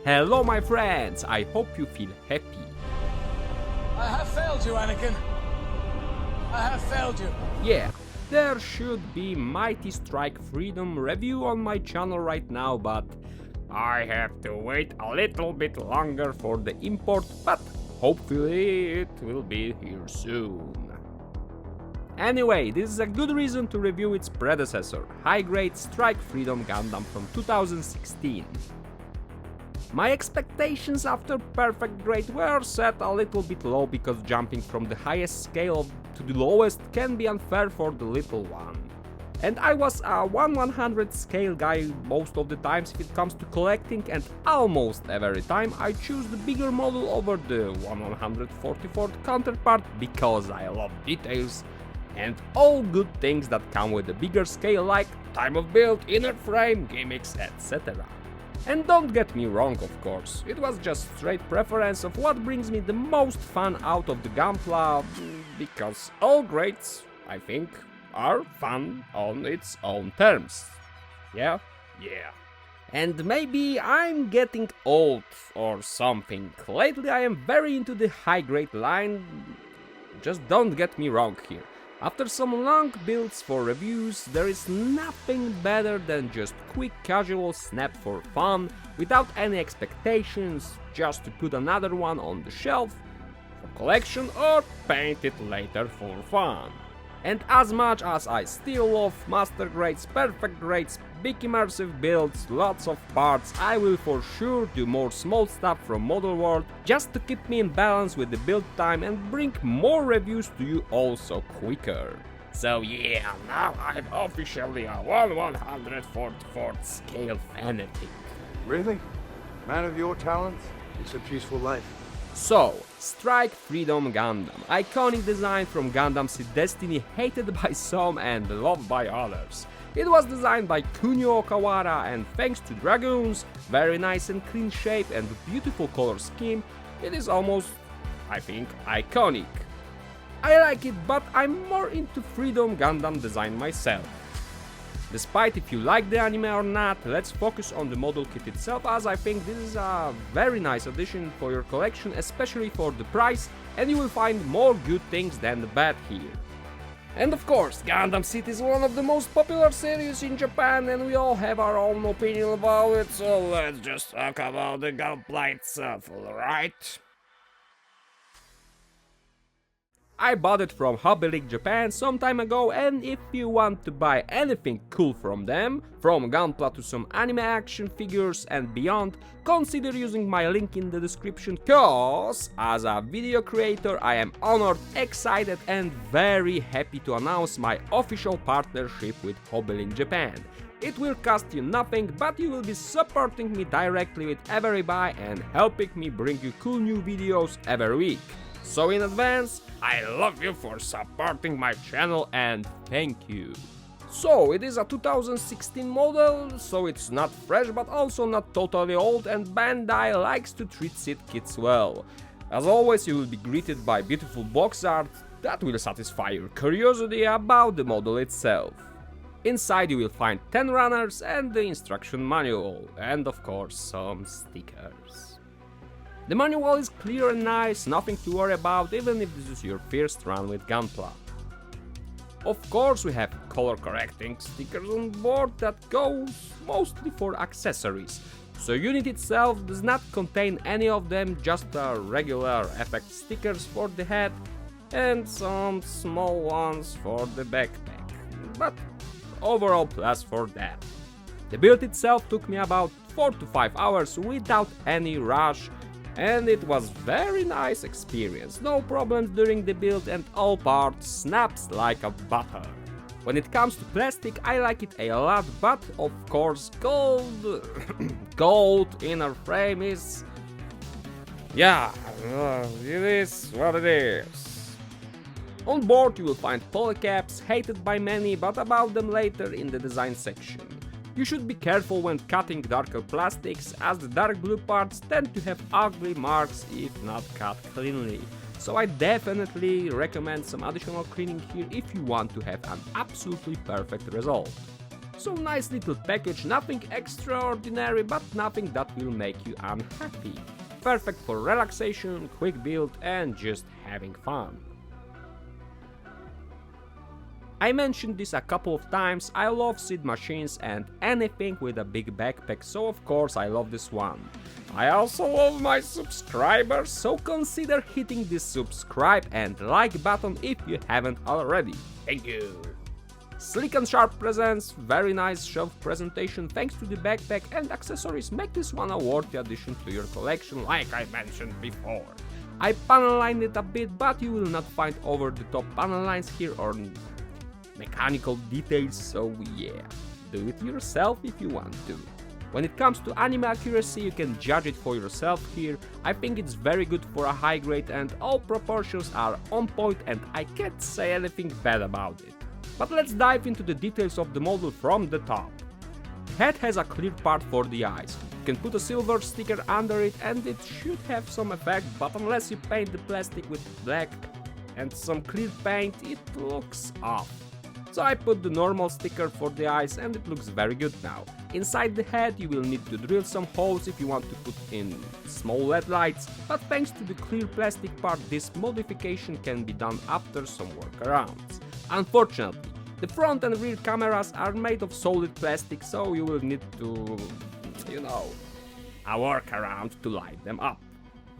Hello my friends, I hope you feel happy. I have failed you, Anakin. I have failed you. Yeah, there should be Mighty Strike Freedom review on my channel right now, but I have to wait a little bit longer for the import, but hopefully it will be here soon. Anyway, this is a good reason to review its predecessor, high-grade Strike Freedom Gundam from 2016. My expectations after Perfect Grade were set a little bit low because jumping from the highest scale to the lowest can be unfair for the little one. And I was a 1/100 scale guy most of the times if it comes to collecting, and almost every time I choose the bigger model over the 1/144th counterpart because I love details and all good things that come with a bigger scale like time of build, inner frame, gimmicks, etc. And don't get me wrong, of course, it was just straight preference of what brings me the most fun out of the Gunpla, because all grades, I think, are fun on its own terms. Yeah? Yeah. And maybe I'm getting old or something. Lately I am very into the high grade line, just don't get me wrong here. After some long builds for reviews, there is nothing better than just quick casual snap for fun, without any expectations, just to put another one on the shelf for collection or paint it later for fun. And as much as I still love master grades, perfect grades, big immersive builds, lots of parts, I will for sure do more small stuff from Model World just to keep me in balance with the build time and bring more reviews to you also quicker. So yeah, now I'm officially a 1/144th scale fanatic. Really? Man of your talents? It's a peaceful life. So, Strike Freedom Gundam, iconic design from Gundam Seed Destiny, hated by some and loved by others. It was designed by Kunio Okawara, and thanks to Dragoons, very nice and clean shape and beautiful color scheme, it is almost, I think, iconic. I like it, but I'm more into Freedom Gundam design myself. Despite if you like the anime or not, let's focus on the model kit itself, as I think this is a very nice addition for your collection, especially for the price, and you will find more good things than the bad here. And of course, Gundam Seed is one of the most popular series in Japan, and we all have our own opinion about it, so let's just talk about the Gunpla itself, alright? I bought it from Hobby League Japan some time ago, and if you want to buy anything cool from them, from Gunpla to some anime action figures and beyond, consider using my link in the description, cause as a video creator I am honored, excited and very happy to announce my official partnership with Hobby League Japan. It will cost you nothing, but you will be supporting me directly with every buy and helping me bring you cool new videos every week. So in advance, I love you for supporting my channel and thank you. So it is a 2016 model, so it's not fresh but also not totally old, and Bandai likes to treat seed kits well. As always, you will be greeted by beautiful box art that will satisfy your curiosity about the model itself. Inside you will find 10 runners and the instruction manual, and of course some stickers. The manual is clear and nice, nothing to worry about even if this is your first run with Gunpla. Of course we have color correcting stickers on board that goes mostly for accessories, so unit itself does not contain any of them, just regular effect stickers for the head and some small ones for the backpack, but overall plus for that. The build itself took me about 4 to 5 hours without any rush, and it was very nice experience, no problems during the build and all parts snaps like a butter. When it comes to plastic, I like it a lot, but of course gold inner frame is... yeah, it is what it is. On board you will find polycaps, hated by many, but about them later in the design section. You should be careful when cutting darker plastics, as the dark blue parts tend to have ugly marks if not cut cleanly, so I definitely recommend some additional cleaning here if you want to have an absolutely perfect result. So nice little package, nothing extraordinary, but nothing that will make you unhappy. Perfect for relaxation, quick build and just having fun. I mentioned this a couple of times, I love seed machines and anything with a big backpack, so of course I love this one. I also love my subscribers, so consider hitting the subscribe and like button if you haven't already. Thank you! Sleek and sharp presents, very nice shelf presentation thanks to the backpack, and accessories make this one a worthy addition to your collection like I mentioned before. I panel lined it a bit, but you will not find over the top panel lines here or mechanical details, so yeah, do it yourself if you want to. When it comes to anime accuracy, you can judge it for yourself here. I think it's very good for a high grade and all proportions are on point and I can't say anything bad about it. But let's dive into the details of the model from the top. The head has a clear part for the eyes. You can put a silver sticker under it and it should have some effect, but unless you paint the plastic with black and some clear paint, it looks off. So I put the normal sticker for the eyes and it looks very good now. Inside the head you will need to drill some holes if you want to put in small LED lights, but thanks to the clear plastic part this modification can be done after some workarounds. Unfortunately, the front and rear cameras are made of solid plastic, so you will need to, a workaround to light them up.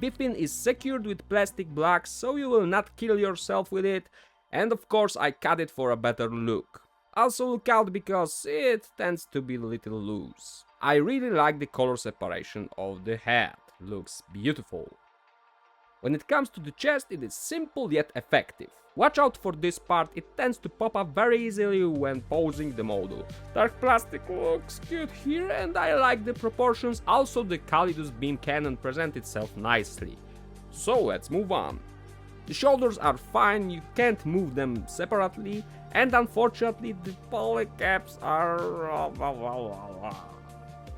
Biffin is secured with plastic blocks, so you will not kill yourself with it. And of course I cut it for a better look. Also look out because it tends to be a little loose. I really like the color separation of the head, looks beautiful. When it comes to the chest, it is simple yet effective. Watch out for this part, it tends to pop up very easily when posing the model. Dark plastic looks good here and I like the proportions, also the Calidus beam cannon presents itself nicely. So let's move on. The shoulders are fine, you can't move them separately, and unfortunately the polycaps are...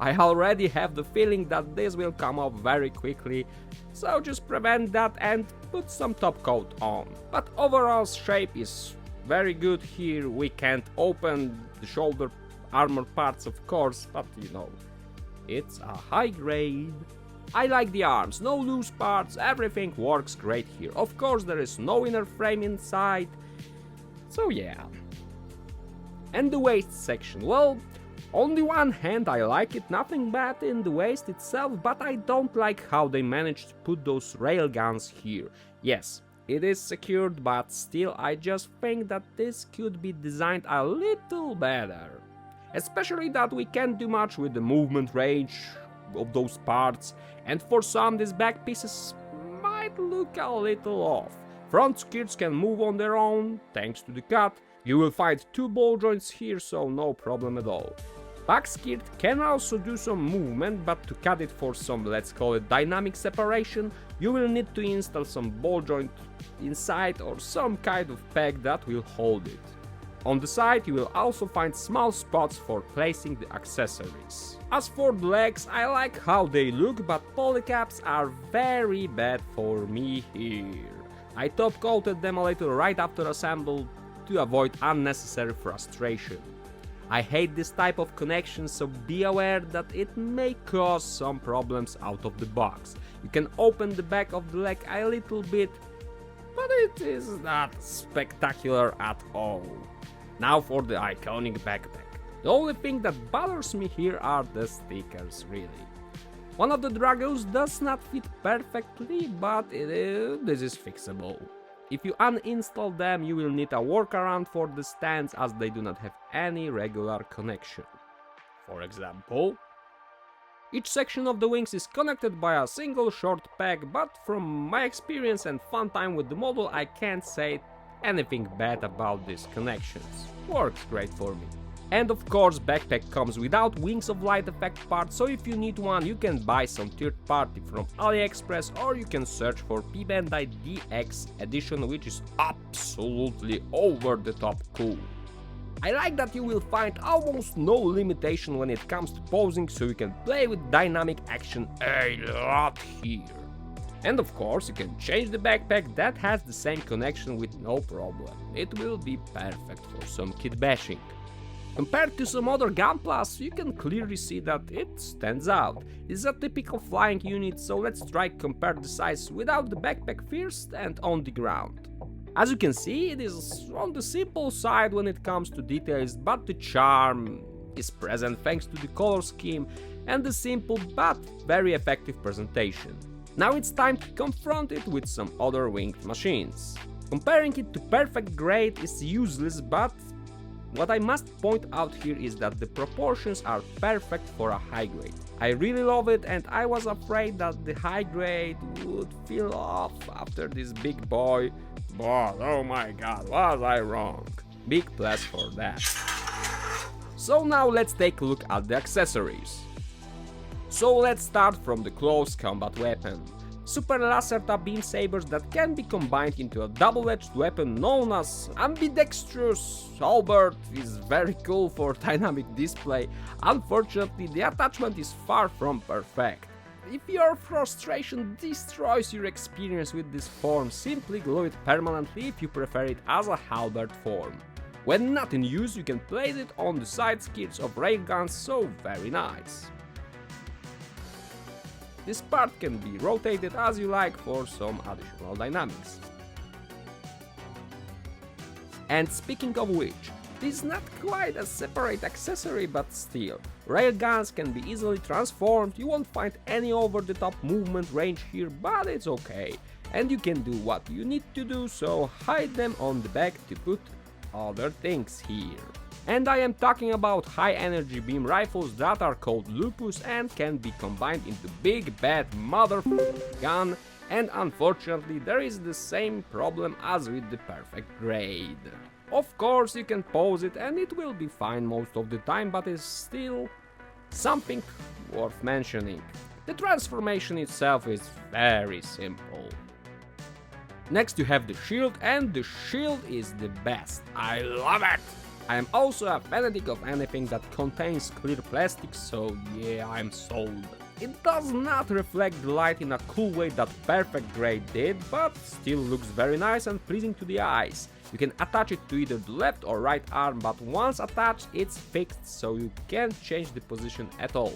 I already have the feeling that this will come off very quickly, so just prevent that and put some top coat on. But overall shape is very good here, we can't open the shoulder armor parts of course, but it's a high grade. I like the arms, no loose parts, everything works great here. Of course there is no inner frame inside, so yeah. And the waist section, well, on the one hand I like it, nothing bad in the waist itself, but I don't like how they managed to put those railguns here. Yes, it is secured, but still I just think that this could be designed a little better. Especially that we can't do much with the movement range of those parts, and for some these back pieces might look a little off. Front skirts can move on their own, thanks to the cut. You will find 2 ball joints here, so no problem at all. Back skirt can also do some movement, but to cut it for some, let's call it dynamic separation, you will need to install some ball joint inside or some kind of peg that will hold it. On the side you will also find small spots for placing the accessories. As for the legs, I like how they look, but polycaps are very bad for me here. I top coated them a little right after assemble to avoid unnecessary frustration. I hate this type of connection, so be aware that it may cause some problems out of the box. You can open the back of the leg a little bit, but it is not spectacular at all. Now for the iconic backpack. The only thing that bothers me here are the stickers, really. One of the Dragos does not fit perfectly, but this is fixable. If you uninstall them, you will need a workaround for the stands as they do not have any regular connection. For example, each section of the wings is connected by a single short peg, but from my experience and fun time with the model, I can't say anything bad about these connections. Works great for me. And of course, backpack comes without wings of light effect part, so if you need one, you can buy some third party from AliExpress or you can search for P-Bandai DX edition, which is absolutely over the top cool. I like that you will find almost no limitation when it comes to posing, so you can play with dynamic action a lot here. And of course, you can change the backpack that has the same connection with no problem. It will be perfect for some kit bashing. Compared to some other Gunplas, you can clearly see that it stands out. It's a typical flying unit, so let's try compare the size without the backpack first and on the ground. As you can see, it is on the simple side when it comes to details, but the charm is present thanks to the color scheme and the simple but very effective presentation. Now it's time to confront it with some other winged machines. Comparing it to perfect grade is useless, but what I must point out here is that the proportions are perfect for a high grade. I really love it, and I was afraid that the high grade would feel off after this big boy, but oh my god, was I wrong. Big plus for that. So now let's take a look at the accessories. So let's start from the close combat weapon. Super Lacerta beam sabers that can be combined into a double-edged weapon known as ambidextrous halberd is very cool for dynamic display. Unfortunately, the attachment is far from perfect. If your frustration destroys your experience with this form, simply glue it permanently if you prefer it as a halberd form. When not in use, you can place it on the side skirts of railguns, so very nice. This part can be rotated as you like for some additional dynamics. And speaking of which, this is not quite a separate accessory, but still, railguns can be easily transformed. You won't find any over-the-top movement range here, but it's okay. And you can do what you need to do, so hide them on the back to put other things here. And I am talking about high energy beam rifles that are called Lupus and can be combined into big bad motherfucking gun, and unfortunately there is the same problem as with the perfect grade. Of course you can pose it and it will be fine most of the time, but it's still something worth mentioning. The transformation itself is very simple. Next you have the shield, and the shield is the best. I love it! I am also a fanatic of anything that contains clear plastic, so yeah, I'm sold. It does not reflect the light in a cool way that perfect grade did, but still looks very nice and pleasing to the eyes. You can attach it to either the left or right arm, but once attached it's fixed, so you can't change the position at all.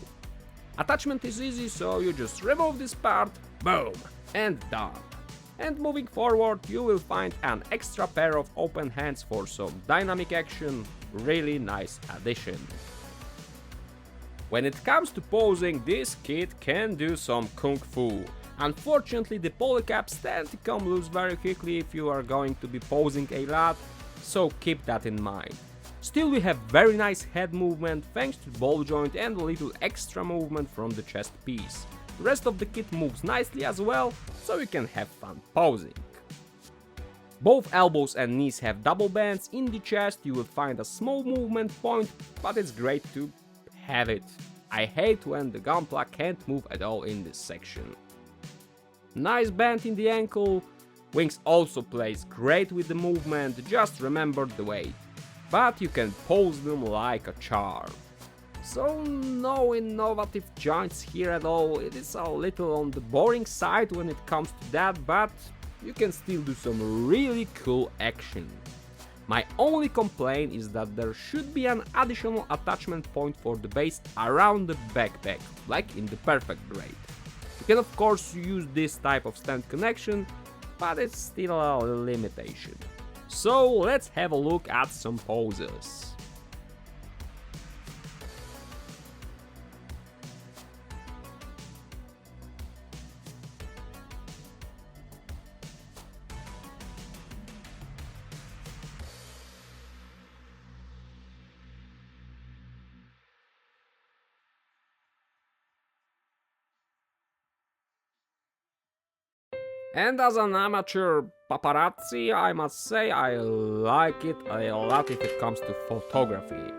Attachment is easy, so you just remove this part, boom, and done. And moving forward, you will find an extra pair of open hands for some dynamic action. Really nice addition. When it comes to posing, this kit can do some kung fu. Unfortunately, the polycaps tend to come loose very quickly if you are going to be posing a lot, so keep that in mind. Still, we have very nice head movement thanks to ball joint and a little extra movement from the chest piece. The rest of the kit moves nicely as well, so you can have fun posing. Both elbows and knees have double bands. In the chest you will find a small movement point, but it's great to have it. I hate when the Gunpla can't move at all in this section. Nice band in the ankle. Wings also plays great with the movement, just remember the weight. But you can pose them like a charm. So no innovative joints here at all. It is a little on the boring side when it comes to that, but you can still do some really cool action. My only complaint is that there should be an additional attachment point for the base around the backpack, like in the perfect grade. You can of course use this type of stand connection, but it's still a limitation. So let's have a look at some poses. And as an amateur paparazzi, I must say I like it a lot if it comes to photography.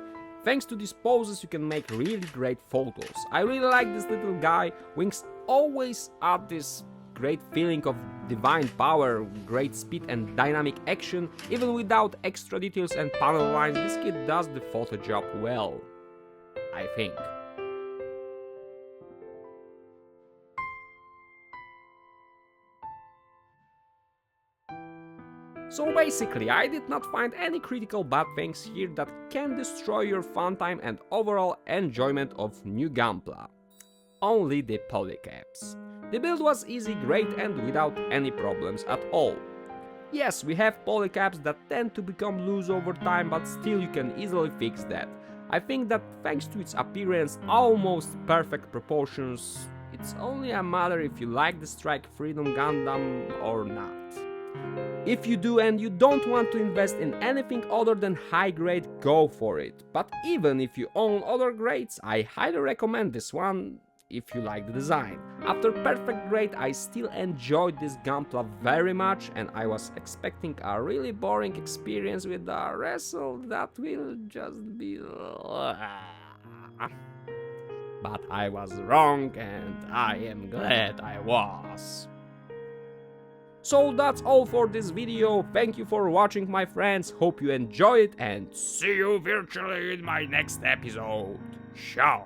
Thanks to these poses you can make really great photos. I really like this little guy. Wings always add this great feeling of divine power, great speed and dynamic action. Even without extra details and panel lines, this kid does the photo job well, I think. So basically, I did not find any critical bad things here that can destroy your fun time and overall enjoyment of new Gunpla. Only the polycaps. The build was easy, great and without any problems at all. Yes, we have polycaps that tend to become loose over time, but still you can easily fix that. I think that thanks to its appearance, almost perfect proportions, it's only a matter if you like the Strike Freedom Gundam or not. If you do and you don't want to invest in anything other than high grade, go for it. But even if you own other grades, I highly recommend this one if you like the design. After perfect grade, I still enjoyed this Gunpla very much, and I was expecting a really boring experience with a wrestle that will just be... But I was wrong, and I am glad I was. So that's all for this video. Thank you for watching, my friends. Hope you enjoyed it, and see you virtually in my next episode. Ciao.